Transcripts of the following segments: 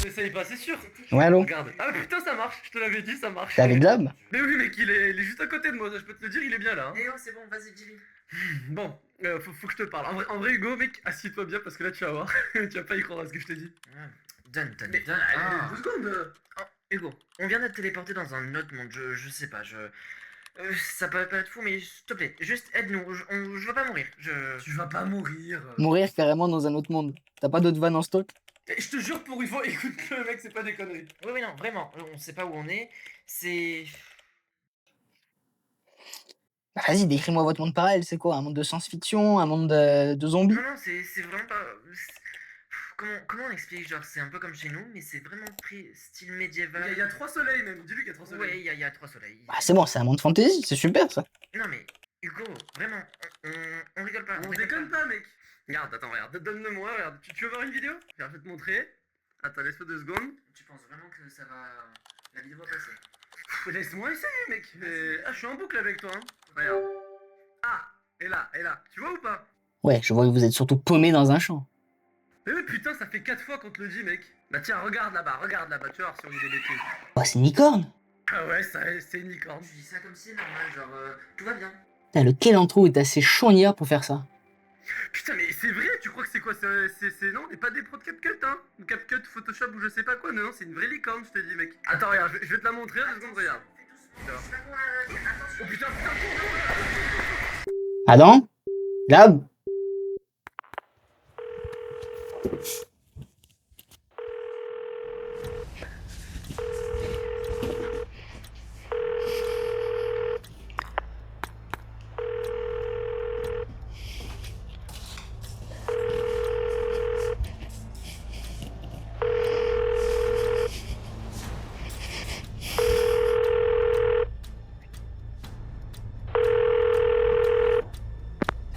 Essaye pas, c'est sûr. Ouais, allô? Regarde. Ah putain, ça marche, je te l'avais dit, ça marche. T'es avec Glob? Mais oui, mec, il est juste à côté de moi, ça, je peux te le dire, il est bien là. Hein. Eh oh, c'est bon, vas-y, dis-lui. Bon, faut que je te parle. En vrai, Hugo, mec, assieds-toi bien parce que là, tu vas voir. Tu vas pas y croire à ce que je te dis. Donne. Mais, Ah. 2 secondes. Oh, Hugo, on vient d'être téléporté dans un autre monde, je sais pas, ça peut pas être fou, mais s'il te plaît, juste aide-nous, je veux pas mourir, Tu vas pas mourir. Mourir carrément dans un autre monde. T'as pas d'autres vannes en stock? Je te jure pour une fois, écoute-le, mec, c'est pas des conneries. Oui, non, vraiment, on sait pas où on est, c'est... Bah, vas-y, décris-moi votre monde parallèle, c'est quoi? Un monde de science-fiction? Un monde de zombies? Non, c'est vraiment pas... Comment on explique? Genre, c'est un peu comme chez nous, mais c'est vraiment style médiéval. Il y a 3 soleils même, dis-lui qu'il y a 3 soleils. Ouais, il y a 3 soleils. Bah, c'est bon, c'est un monde fantasy, c'est super ça. Non, mais Hugo, vraiment, on rigole pas. On rigole déconne pas, mec. Regarde, attends, regarde, donne-le-moi, regarde. Tu veux voir une vidéo? Regarde, je vais te montrer. Attends, laisse-moi 2 secondes. Tu penses vraiment que ça va... La vidéo va passer? Laisse-moi essayer, mec. Ah, je suis en boucle avec toi, hein. Regarde. Ah, et là, tu vois ou pas? Ouais, je vois que vous êtes surtout paumé dans un champ. Mais oui, putain, ça fait 4 fois qu'on te le dit, mec. Bah tiens, regarde là-bas, tu vas voir si on dit des bêtises. Oh, c'est une licorne! Ah ouais, c'est une licorne. Tu dis ça comme si c'est normal, genre, tout va bien. Putain, lequel d'entre vous est assez chaugnard pour faire ça? Putain, mais c'est vrai, tu crois que c'est quoi? Non, mais pas des pros de CapCut, hein? Ou CapCut, Photoshop ou je sais pas quoi, non, c'est une vraie licorne, je te dis, mec. Attends, regarde, je vais te la montrer, 2 secondes, regarde. Oh putain, Adam? Glob?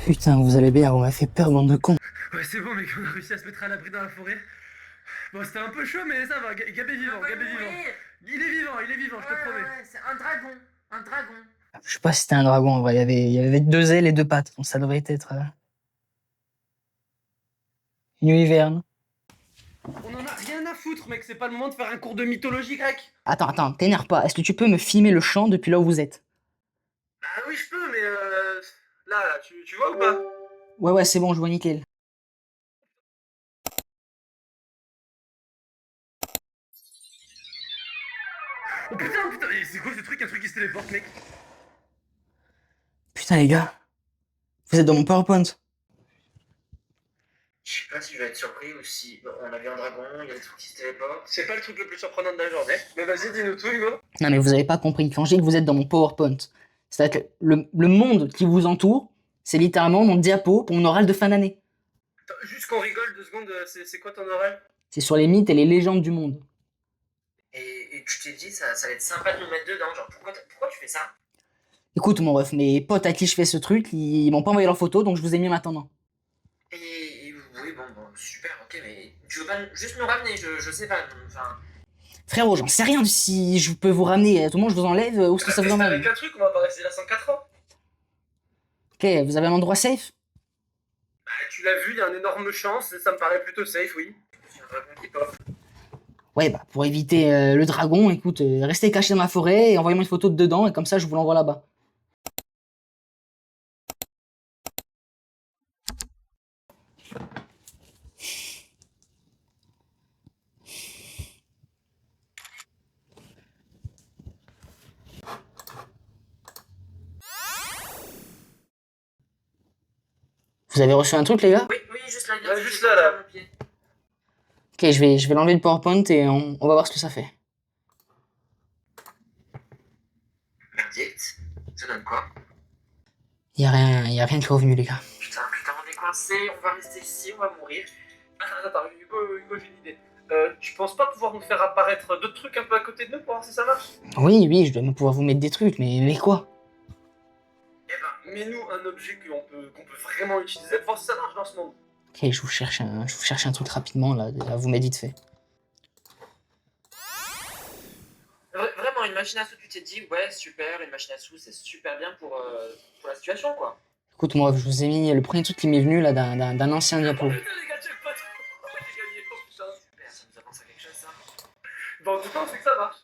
Putain, vous allez bien, on m'a fait peur, bande de cons. Ouais, c'est bon, mec, on a réussi à se mettre à l'abri dans la forêt. Bon, c'était un peu chaud, mais ça va, Gab est vivant, Gab est vivant. Il est vivant, je te promets. Ouais, c'est un dragon, un dragon. Je sais pas si c'était un dragon en vrai, il y avait 2 ailes et 2 pattes, donc ça devrait être une hiverne. On en a rien à foutre, mec, c'est pas le moment de faire un cours de mythologie grecque. Attends, t'énerve pas, est-ce que tu peux me filmer le champ depuis là où vous êtes? Ah oui, je peux, mais là, tu vois ou pas? Ouais, c'est bon, je vois nickel. Oh putain, mais c'est quoi ce truc, un truc qui se téléporte, mec? Putain les gars, vous êtes dans mon PowerPoint. Je sais pas si je vais être surpris ou si on a vu un dragon, il y a des trucs qui se téléportent. C'est pas le truc le plus surprenant de la journée. Mais vas-y, dis-nous tout, Hugo. Non mais vous avez pas compris, quand je dis que vous êtes dans mon PowerPoint, c'est-à-dire que le monde qui vous entoure, c'est littéralement mon diapo pour mon oral de fin d'année. Attends, juste qu'on rigole 2 secondes, c'est quoi ton oral? C'est sur les mythes et les légendes du monde. Et tu t'es dit, ça va être sympa de nous mettre dedans, genre, pourquoi tu fais ça? Écoute mon ref, mes potes à qui je fais ce truc, ils m'ont pas envoyé leurs photos, donc je vous ai mis maintenant. Et oui, bon, super, ok, mais tu veux pas juste nous ramener, je sais pas, enfin... Frérot, j'en sais rien de si je peux vous ramener, à tout le monde je vous enlève, où est-ce que ça vous emmène? Avec un truc, on va pas rester là 104 ans. Ok, vous avez un endroit safe? Bah, tu l'as vu, il y a une énorme chance, ça me paraît plutôt safe, oui. C'est un dragon qui pop. Ouais, bah pour éviter le dragon, écoute, restez caché dans la forêt et envoyez-moi une photo de dedans, et comme ça je vous l'envoie là-bas. Vous avez reçu un truc les gars? Oui, juste là, Ouais, juste là. Ok, je vais l'enlever le PowerPoint et on va voir ce que ça fait. Verdict, ça donne quoi? Y a rien qui est revenu les gars. Putain, on est coincé, on va rester ici, on va mourir. Attends, Hugo, j'ai une idée. Tu penses pas pouvoir nous faire apparaître d'autres trucs un peu à côté de nous pour voir si ça marche? Oui, je dois même pouvoir vous mettre des trucs, mais quoi? Eh ben, mets-nous un objet qu'on peut vraiment utiliser pour voir si ça marche dans ce monde. Ok, je vous cherche un truc rapidement là, à vous mettre vite fait. Vraiment, une machine à sous, tu t'es dit, ouais, super, une machine à sous, c'est super bien pour la situation, quoi. Écoute moi, je vous ai mis le premier truc qui m'est venu là d'un ancien diapo. Oh putain, les gars, jackpot! J'ai gagné, oh putain. super, ça nous avance à quelque chose, ça. Bon, en tout cas, on sait que ça marche.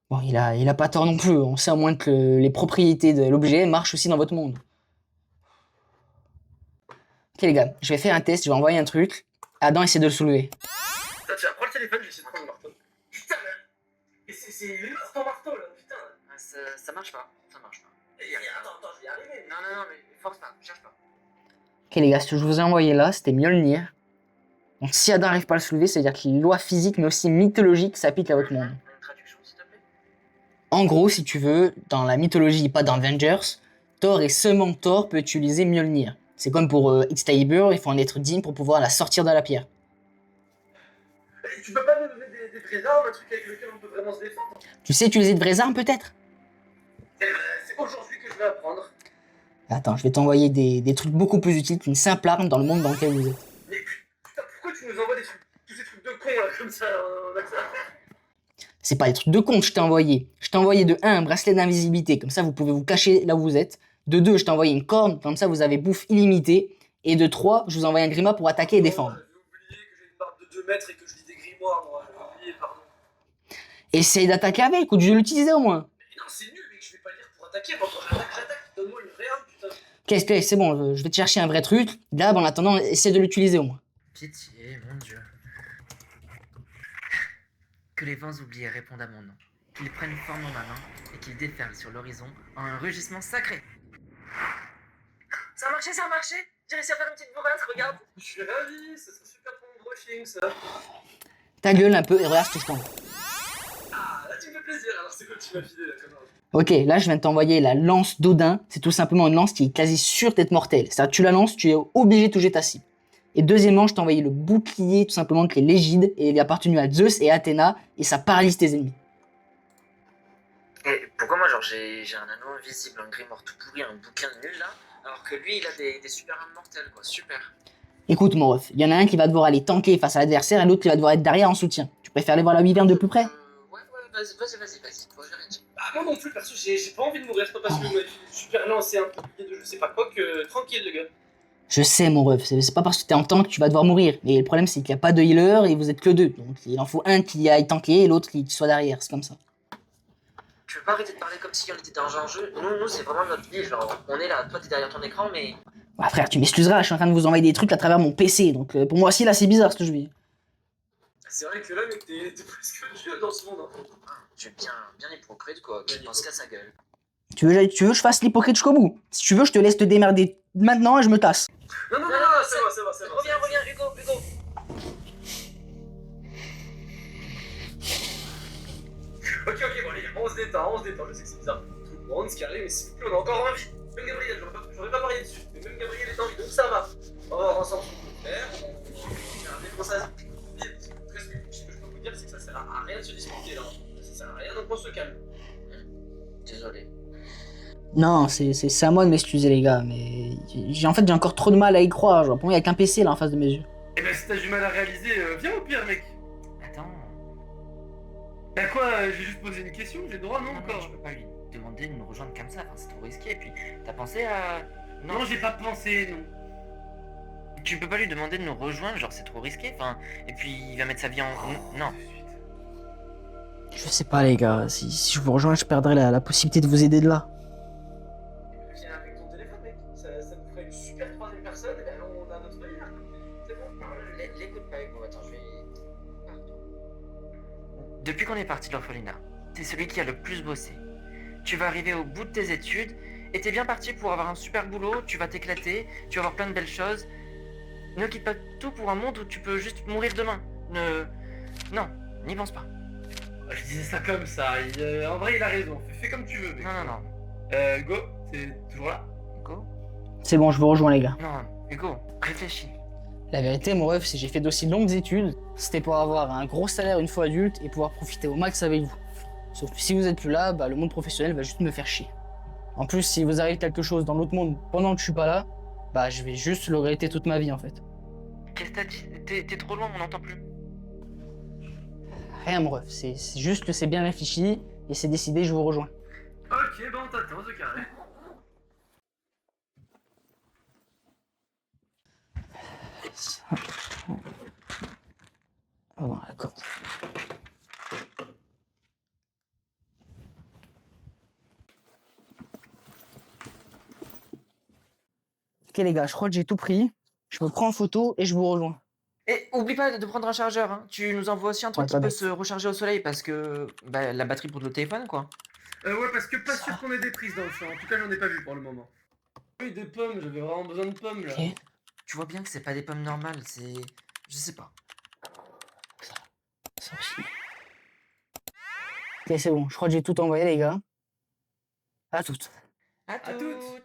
Bon, il a pas tort non plus. On sait au moins que les propriétés de l'objet marchent aussi dans votre monde. Ok les gars, je vais faire un test, je vais envoyer un truc. Adam essaie de le soulever. Putain, tiens, prends le téléphone, je vais essayer de prendre le marteau. Putain, mais c'est limite ton marteau là, putain. Ah, ça marche pas, ça marche pas. Attends, je vais y arriver. Non, mais force pas, cherche pas. Ok les gars, ce que je vous ai envoyé là, c'était Mjolnir. Donc si Adam n'arrive pas à le soulever, c'est-à-dire que les lois physiques mais aussi mythologiques s'appliquent à votre monde. Une traduction, s'il te plaît. En gros, si tu veux, dans la mythologie, pas dans Avengers, Thor et seulement Thor peut utiliser Mjolnir. C'est comme pour Excalibur, il faut en être digne pour pouvoir la sortir de la pierre. Et tu peux pas me donner des vraies armes, un truc avec lequel on peut vraiment se défendre? Tu sais utiliser de vraies armes peut-être? Eh ben, c'est aujourd'hui que je vais apprendre. Attends, je vais t'envoyer des trucs beaucoup plus utiles qu'une simple arme dans le monde dans lequel vous êtes. Mais putain, pourquoi tu nous envoies tous ces trucs de cons là, comme ça, on a que ça à faire? C'est pas des trucs de con que je t'ai envoyé. Je t'ai envoyé de 1 un bracelet d'invisibilité, comme ça vous pouvez vous cacher là où vous êtes. De 2, je t'ai envoyé une corne, comme ça vous avez bouffe illimitée. Et de 3, je vous envoie un grimoire pour attaquer et défendre. J'avais oublié que j'ai une barbe de 2 mètres et que je lis des grimoires, moi. J'avais oublié, pardon. Essaye d'attaquer avec, ou de l'utiliser au moins. Mais non, c'est nul, mec, je vais pas lire pour attaquer. Moi, quand j'attaque. Donne-moi une vraie arme, putain. Qu'est-ce c'est bon, je vais te chercher un vrai truc. Là, en attendant, essaie de l'utiliser au moins. Pitié, mon Dieu. Que les vents oubliés répondent à mon nom. Qu'ils prennent forme en ma main et qu'ils déferlent sur l'horizon en un rugissement sacré. Ça a marché, ça a marché. J'ai réussi à faire une petite bourrasque, regarde. Je suis ravi, ça serait super pour mon brushing, ça. Ta gueule un peu et regarde ce que je t'envoie. Ah, là, tu me fais plaisir. Alors, c'est quoi que tu m'as filé, là, comme arme? Ok, là je viens de t'envoyer la lance d'Odin. C'est tout simplement une lance qui est quasi sûre d'être mortelle. C'est-à-dire que tu la lances, tu es obligé de toucher ta cible. Et deuxièmement, je t'ai envoyé le bouclier tout simplement qui est l'égide et il a appartenu à Zeus et Athéna et ça paralyse tes ennemis. Et pourquoi moi, genre, j'ai un anneau invisible, un grimoire tout pourri, un bouquin nul là, alors que lui, il a des super armes mortelles, quoi, super. Écoute mon ref, il y en a un qui va devoir aller tanker face à l'adversaire et l'autre qui va devoir être derrière en soutien. Tu préfères aller voir la wyvern de plus près? Ouais, vas-y, toi, j'ai rien dit. Ah, moi non plus, perso, j'ai pas envie de mourir. C'est pas parce que moi, je suis super lancé un peu de je sais pas quoi que. Tranquille, le gars. Je sais mon ref, c'est pas parce que t'es en tank que tu vas devoir mourir. Mais le problème c'est qu'il n'y a pas de healer et vous êtes que deux. Donc il en faut un qui aille tanker et l'autre qui soit derrière, c'est comme ça. Tu veux pas arrêter de parler comme si on était dans un jeu? Nous, c'est vraiment notre vie, genre, on est là, toi t'es derrière ton écran, mais... Ouais, frère, tu m'excuseras, je suis en train de vous envoyer des trucs à travers mon PC. Donc pour moi aussi là c'est bizarre ce que je vis. C'est vrai que là, mec, t'es presque Dieu dans ce monde. Hein. Tu es bien hypocrite, quoi, qui pense qu'à sa gueule. Tu veux que je fasse l'hypocrite jusqu'au bout? Si tu veux, je te laisse te démerder maintenant et je me tasse. Non, c'est bon. Reviens, Hugo. Ok, bon, les gars, on se détend. Je sais que c'est bizarre pour tout le monde, ce qui arrive, mais s'il vous plaît, on a encore envie. Même Gabriel, j'aurais pas parié dessus, mais même Gabriel est en vie, donc ça va. On va voir ensemble ce qu'on peut faire. J'ai un défonçage. Ce que je peux vous dire, c'est que ça sert à rien de se disputer là. Ça sert à rien, donc on se calme. Désolé. Non, c'est à moi de m'excuser les gars, mais j'ai encore trop de mal à y croire. Genre pour moi, il y a qu'un PC là en face de mes yeux. Eh ben, si t'as du mal à réaliser, viens au pire, mec. Attends... Bah quoi, j'ai juste posé une question, j'ai le droit, non, encore? je peux pas lui demander de nous rejoindre comme ça, enfin, c'est trop risqué, et puis t'as pensé à... Non, j'ai pas pensé, non. Tu peux pas lui demander de nous rejoindre, genre c'est trop risqué, enfin, et puis il va mettre sa vie en... Non. Je sais pas les gars, si je vous rejoins, je perdrai la possibilité de vous aider de là. Viens avec ton téléphone, mec. Ça nous ferait une super troisième personne, et on a notre vie là. C'est bon. L'écoute pas, Hugo, attends, je vais... Depuis qu'on est parti de l'orphelinat, t'es celui qui a le plus bossé. Tu vas arriver au bout de tes études, et t'es bien parti pour avoir un super boulot, tu vas t'éclater, tu vas avoir plein de belles choses. Ne quitte pas tout pour un monde où tu peux juste mourir demain. Non, n'y pense pas. Je disais ça comme ça, en vrai il a raison, fais comme tu veux, mec. Non. Hugo, t'es toujours là? Hugo? C'est bon, je vous rejoins les gars. Non, Hugo, réfléchis. La vérité, mon ref, c'est que j'ai fait d'aussi longues études. C'était pour avoir un gros salaire une fois adulte et pouvoir profiter au max avec vous. Sauf que si vous êtes plus là, le monde professionnel va juste me faire chier. En plus, si vous arrive quelque chose dans l'autre monde pendant que je suis pas là, je vais juste le regretter toute ma vie en fait. Qu'est-ce que t'as dit? T'es trop loin, on n'entend plus. Rien, mon ref, c'est juste que c'est bien réfléchi et c'est décidé, je vous rejoins. Ok, on t'attend, c'est carré. Ah bon, d'accord. Ok les gars, je crois que j'ai tout pris. Je me prends en photo et je vous rejoins. Et oublie pas de prendre un chargeur, hein. Tu nous envoies aussi un truc Ouais, qui pas peut bête. se recharger au soleil parce que bah, la batterie pour le téléphone, quoi. Ouais, parce que pas sûr qu'on ait des prises dans le champ. En tout cas, j'en ai pas vu pour le moment. Oui, des pommes, j'avais vraiment besoin de pommes là. Ok. Tu vois bien que c'est pas des pommes normales, c'est... Je sais pas. Ça aussi. Ok, c'est bon. Je crois que j'ai tout envoyé les gars. À toutes. À toutes. toutes.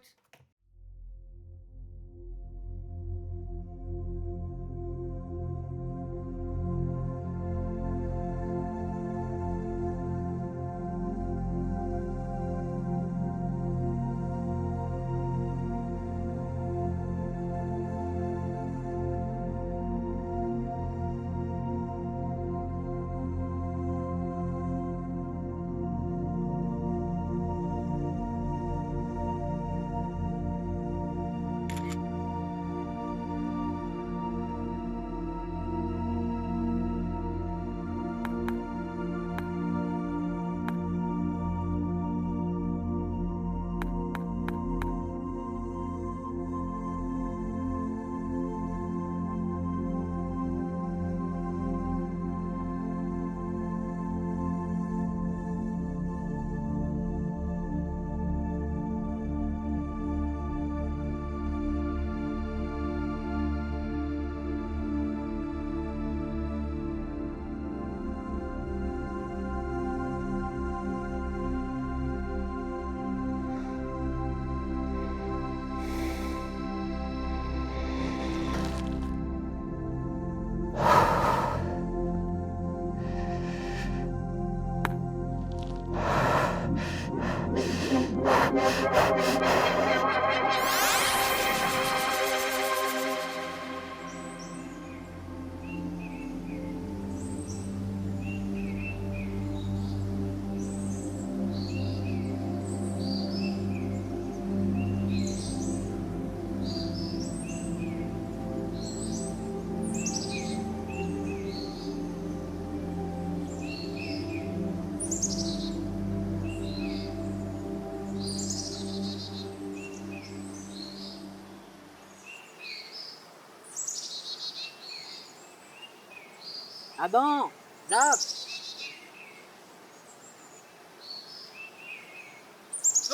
Adam, Zap.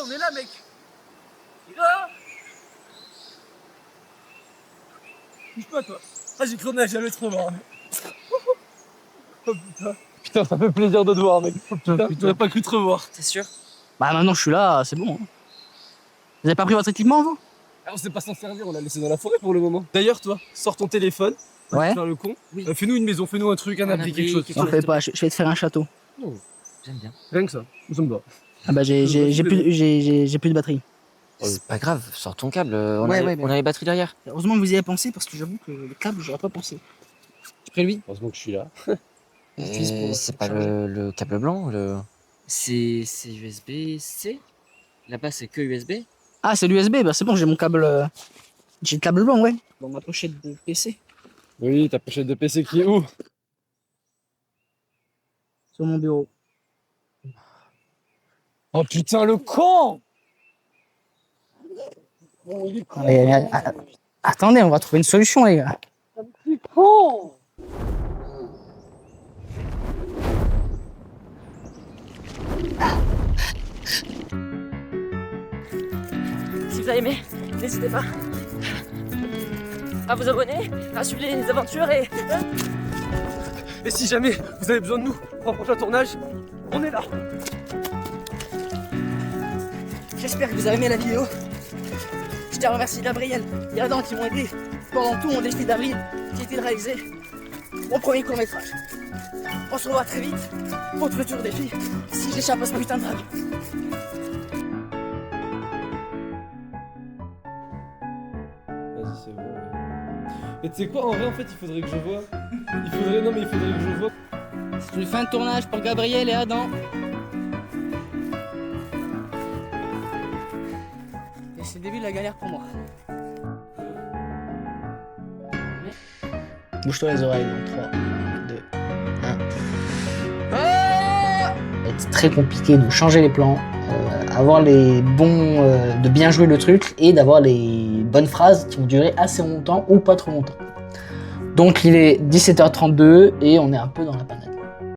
On est là, mec. Il est là. Bouge pas, toi. Ah, j'ai cru qu'on allait jamais te revoir. Oh putain. Putain, ça fait plaisir de te voir, mec. Putain, j'aurais pas cru te revoir. T'es sûr? Bah maintenant je suis là, c'est bon. Hein. Vous avez pas pris votre équipement vous? Ah, on sait pas s'en servir, on l'a laissé dans la forêt pour le moment. D'ailleurs, toi, sors ton téléphone. Ouais. Faire le con. Oui. Fais-nous une maison, fais-nous un truc, un abri, quelque chose. N'en fais pas, je vais te faire un château. Oh, J'aime bien. rien que ça, nous sommes bas. Ah bah j'ai plus de batterie. C'est pas grave, sors ton câble, Ouais, on a les batteries derrière. Heureusement que vous y avez pensé parce que j'avoue que le câble j'aurais pas pensé. Tu pris lui? Heureusement que je suis là. C'est pas le câble blanc, le... C'est USB-C. Là-bas, c'est que USB. Ah c'est l'USB, bah c'est bon j'ai mon câble. J'ai le câble blanc ouais. Dans ma pochette de PC. Oui, ta pochette de PC qui est où? Sur mon bureau. Oh putain, le con! Attendez, on va trouver une solution les gars. Le con! Si vous avez aimé, n'hésitez pas à vous abonner, à suivre les aventures et si jamais vous avez besoin de nous pour un prochain tournage, on est là. J'espère que vous avez aimé la vidéo. Je tiens à remercier Gabriel et Adam qui m'ont aidé pendant tout mon défi d'avril qui a été de réaliser mon premier court métrage. On se revoit très vite pour de futurs défis si j'échappe à ce putain de drague. Vas-y, c'est bon. Et tu sais quoi, en vrai, en fait, il faudrait que je vois. Il faudrait que je vois. C'est une fin de tournage pour Gabriel et Adam. Et c'est le début de la galère pour moi. Bouge-toi les oreilles dans 3, 2, très compliqué de changer les plans, avoir les bons, de bien jouer le truc et d'avoir les bonnes phrases qui vont durer assez longtemps ou pas trop longtemps. Donc il est 17h32 et on est un peu dans la panade.